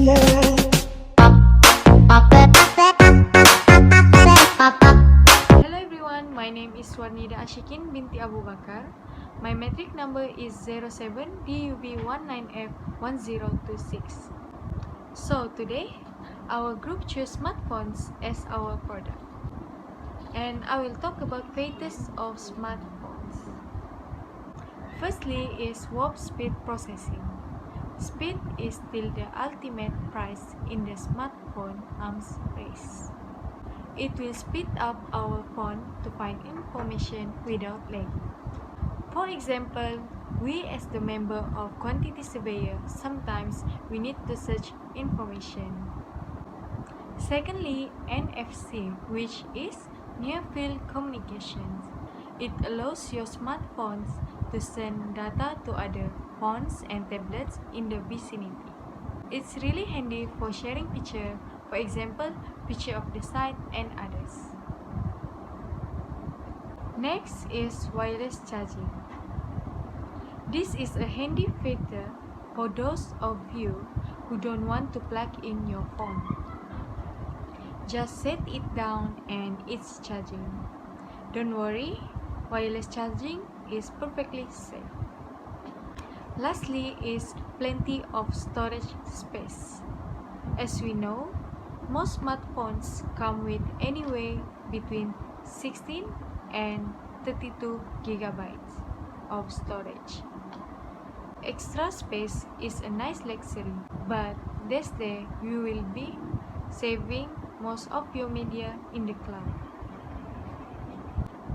Hello everyone, my name is Cornelia Ashikin binti Abu Bakar. My metric number is 07DUB19F1026. So today, our group chose smartphones as our product. And I will talk about phases of smartphones. Firstly is warp speed processing. Speed is still the ultimate prize in the smartphone arms race. It will speed up our phone to find information without lag. For example, we as the member of quantity surveyor, sometimes we need to search information. Secondly, NFC, which is near field communications. It allows your smartphones to send data to other phones and tablets in the vicinity. It's really handy for sharing pictures, for example, picture of the site and others. Next is wireless charging. This is a handy feature for those of you who don't want to plug in your phone. Just set it down and it's charging. Don't worry, wireless charging is perfectly safe. Lastly is plenty of storage space. As we know, most smartphones come with anywhere between 16 and 32 gigabytes of storage. Extra space is a nice luxury, but this day you will be saving most of your media in the cloud.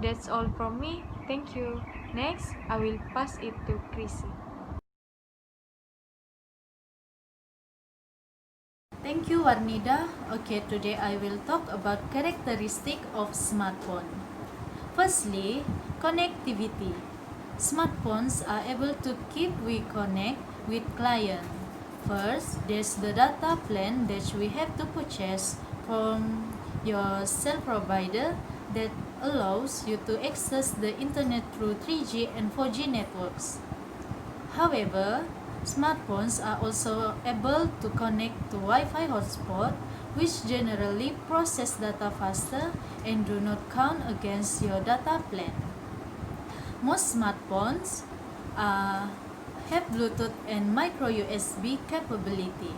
That's all from me. Thank you. Next, I will pass it to Chrissy. Thank you, Warnida. Okay, today I will talk about characteristic of smartphone. Firstly, connectivity. Smartphones are able to keep we connect with client. First, there's the data plan that we have to purchase from your cell provider that allows you to access the internet through 3G and 4G networks. However, smartphones are also able to connect to Wi-Fi hotspot, which generally process data faster and do not count against your data plan. Most smartphones have Bluetooth and micro USB capability.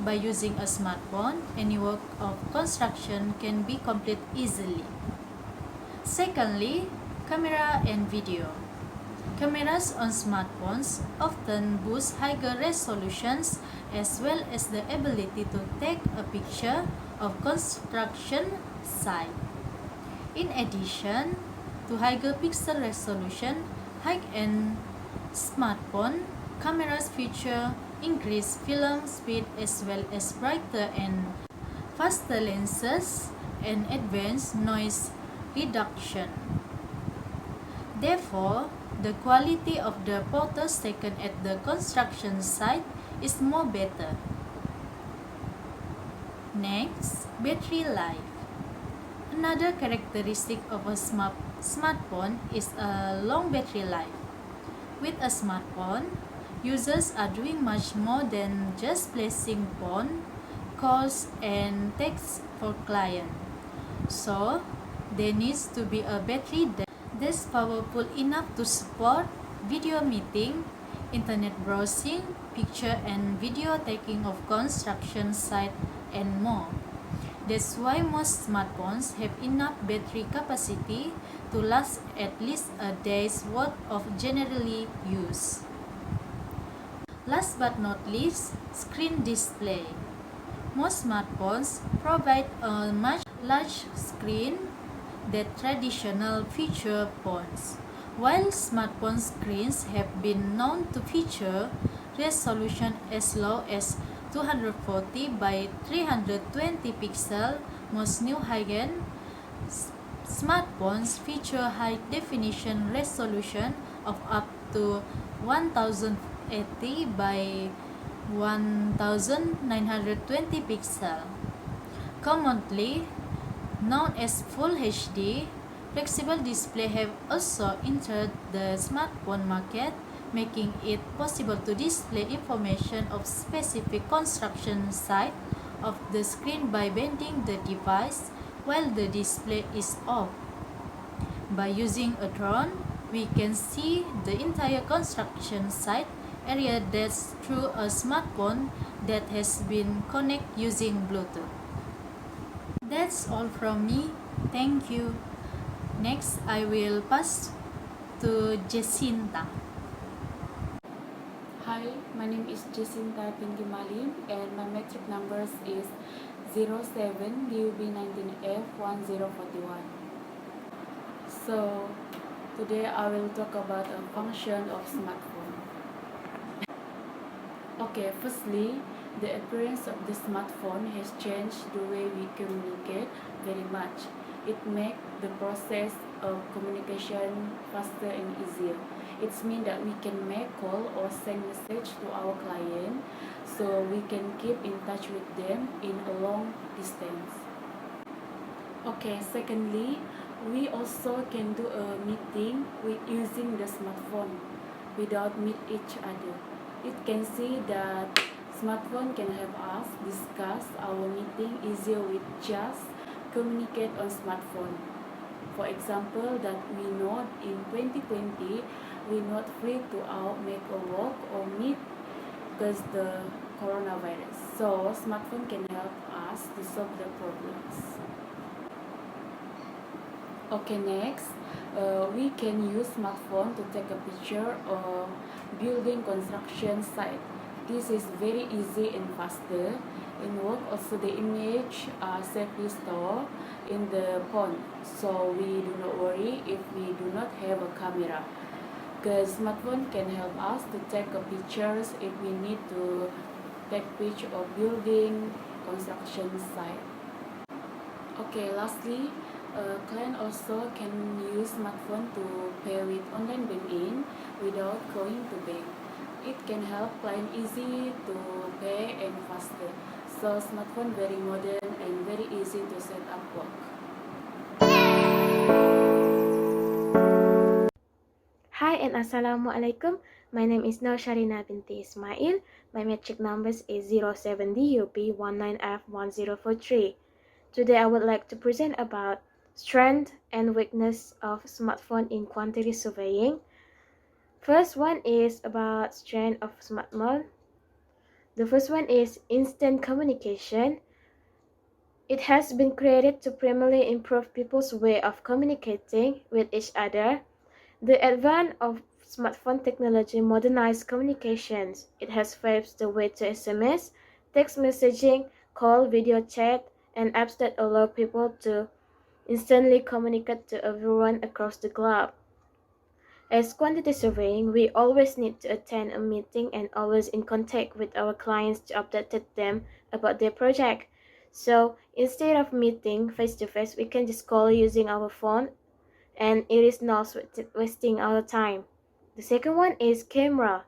By using a smartphone, any work of construction can be completed easily. Secondly, camera and video. Cameras on smartphones often boast higher resolutions as well as the ability to take a picture of construction site. In addition to higher pixel resolution, high-end smartphone cameras feature increased film speed as well as brighter and faster lenses and advanced noise reduction. Therefore, the quality of the photos taken at the construction site is more better. Next, battery life. Another characteristic of a smartphone is a long battery life. With a smartphone, users are doing much more than just placing phone calls and texts for client. So, there needs to be a battery that's powerful enough to support video meeting, internet browsing, picture and video taking of construction site, and more. That's why most smartphones have enough battery capacity to last at least a day's worth of generally use. Last but not least, screen display. Most smartphones provide a much larger screen than traditional feature phones. While smartphone screens have been known to feature resolution as low as 240 by 320 pixels, most new high-end smartphones feature high-definition resolution of up to 1080 by 1920 pixels. Commonly known as Full HD, flexible display have also entered the smartphone market making it possible to display information of specific construction site of the screen by bending the device while the display is off. By using a drone, we can see the entire construction site area that's through a smartphone that has been connected using Bluetooth. That's all from me. Thank you. Next, I will pass to Jacinta. Hi, my name is Jacinta Tinggi Malim and my metric numbers is 07 DUB19F1041. So, today I will talk about a function of smartphone. Okay, firstly, the appearance of the smartphone has changed the way we communicate very much. It makes the process of communication faster and easier. It means that we can make call or send message to our client so we can keep in touch with them in a long distance. Okay, secondly, we also can do a meeting with using the smartphone without meet each other. It can see that smartphone can help us discuss our meeting easier with just communicate on smartphone. For example, that we know in 2020 we not free to out make a walk or meet because the coronavirus. So smartphone can help us to solve the problems. Okay, next, we can use smartphone to take a picture of building construction site. This is very easy and faster. In work, also the image are safely stored in the phone, so we do not worry if we do not have a camera. Because smartphone can help us to take a pictures if we need to take picture of building construction site. Okay, lastly, client also can use smartphone to pay with online banking without going to bank. It can help client easy to pay and faster. So smartphone very modern and very easy to set up work. Hi and Assalamualaikum. My name is Nur Sharina binti Ismail. My metric numbers is 07DUP19F1043. Today I would like to present about strength and weakness of smartphone in quantity surveying. First one is about strength of smartphone. The first one is instant communication. It has been created to primarily improve people's way of communicating with each other. The advent of smartphone technology modernized communications. It has paved the way to SMS, text messaging, call, video chat, and apps that allow people to instantly communicate to everyone across the globe. As quantity surveying, we always need to attend a meeting and always in contact with our clients to update them about their project. So instead of meeting face to face, we can just call using our phone and it is not wasting our time. The second one is camera.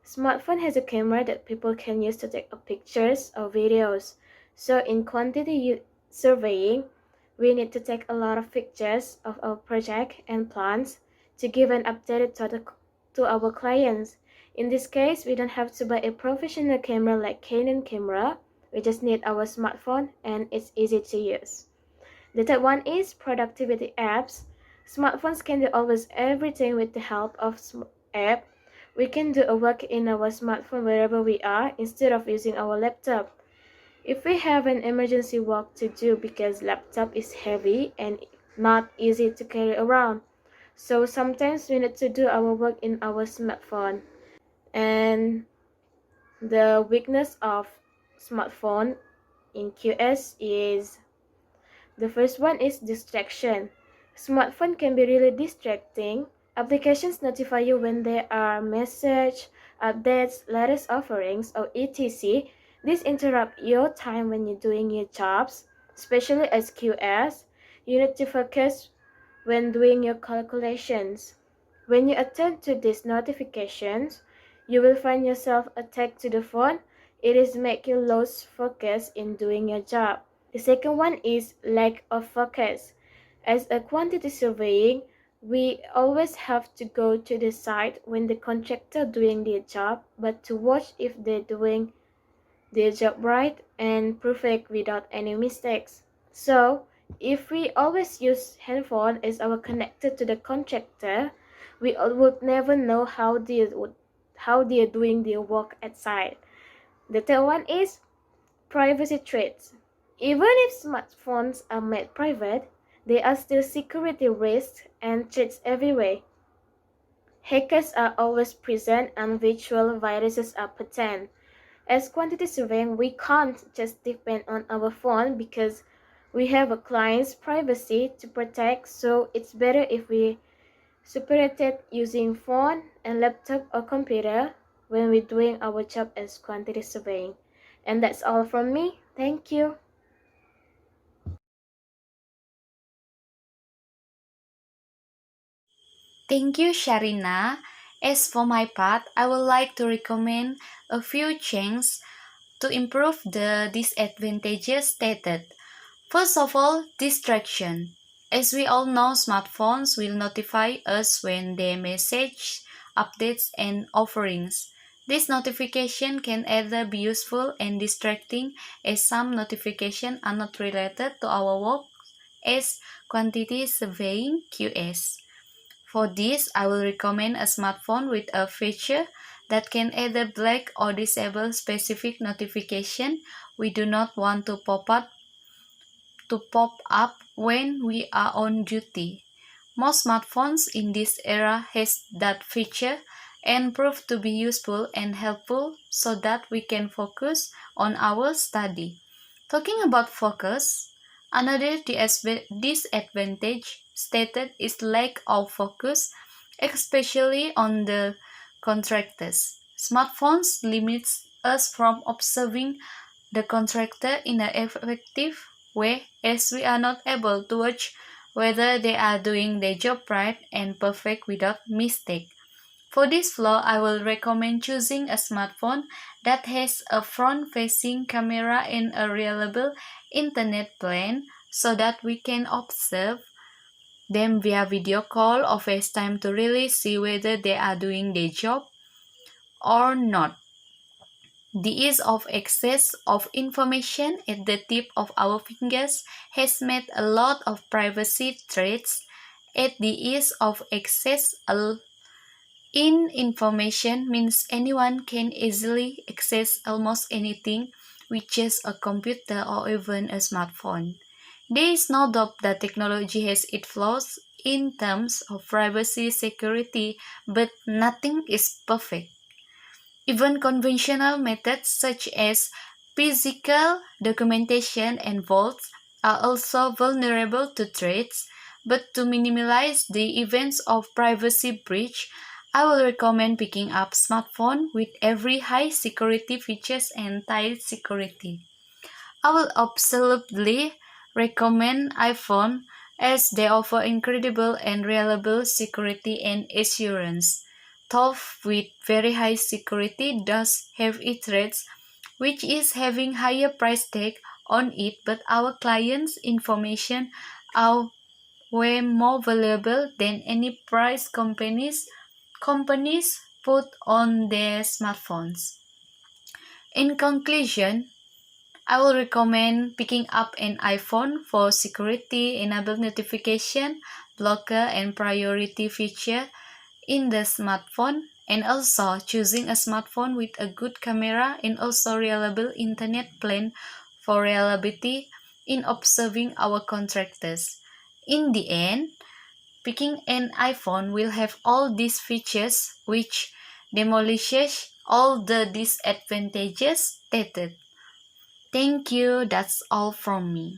Smartphone has a camera that people can use to take pictures or videos. So in quantity surveying, we need to take a lot of pictures of our project and plans to give an update to our clients. In this case, we don't have to buy a professional camera like Canon camera. We just need our smartphone and it's easy to use. The third one is productivity apps. Smartphones can do almost everything with the help of app. We can do a work in our smartphone wherever we are instead of using our laptop. If we have an emergency work to do because laptop is heavy and not easy to carry around, so sometimes we need to do our work in our smartphone. And the weakness of smartphone in QS is the first one is distraction. Smartphone can be really distracting. Applications notify you when there are message, updates, latest offerings, or etc. This interrupt your time when you're doing your jobs, especially as QS. You need to focus when doing your calculations. When you attend to these notifications, you will find yourself attached to the phone. It is make you lose focus in doing your job. The second one is lack of focus. As a quantity surveying, We always have to go to the site when the contractor doing their job, but to watch if they're doing their job right and perfect without any mistakes. So, if we always use handphone as our connector to the contractor, we would never know how they are doing their work at site. The third one is privacy threats. Even if smartphones are made private, there are still security risks and threats everywhere. Hackers are always present and virtual viruses are patent. As quantity surveying, we can't just depend on our phone because we have a client's privacy to protect, so it's better if we separated using phone and laptop or computer when we're doing our job as quantity surveying. And that's all from me. Thank you. Thank you, Sharina. As for my part, I would like to recommend a few changes to improve the disadvantages stated. First of all, distraction. As we all know, smartphones will notify us when they message, updates, and offerings. This notification can either be useful and distracting, as some notifications are not related to our work as quantity surveying QS. For this, I will recommend a smartphone with a feature that can either block or disable specific notification we do not want to pop up when we are on duty. Most smartphones in this era has that feature and prove to be useful and helpful so that we can focus on our study. Talking about focus, another disadvantage stated is lack of focus, especially on the contractors. Smartphones limits us from observing the contractor in an effective way as we are not able to watch whether they are doing their job right and perfect without mistake. For this flaw, I will recommend choosing a smartphone that has a front-facing camera and a reliable internet plan so that we can observe them via video call or FaceTime to really see whether they are doing their job or not. The ease of access of information at the tip of our fingers has made a lot of privacy threats at the ease of access in information means anyone can easily access almost anything with just a computer or even a smartphone. There is no doubt that technology has its flaws in terms of privacy security, but nothing is perfect. Even conventional methods such as physical documentation and vaults are also vulnerable to threats, but to minimize the events of privacy breach, I will recommend picking up smartphone with every high security features and tight security. I will absolutely recommend iPhone as they offer incredible and reliable security and assurance. Tough with very high security does have its rates, which is having higher price tag on it, but our clients' information are way more valuable than any price companies put on their smartphones. In conclusion, I will recommend picking up an iPhone for security, enable notification, blocker, and priority feature in the smartphone, and also choosing a smartphone with a good camera and also reliable internet plan for reliability in observing our contractors. In the end, picking an iPhone will have all these features which demolishes all the disadvantages stated. Thank you. That's all from me.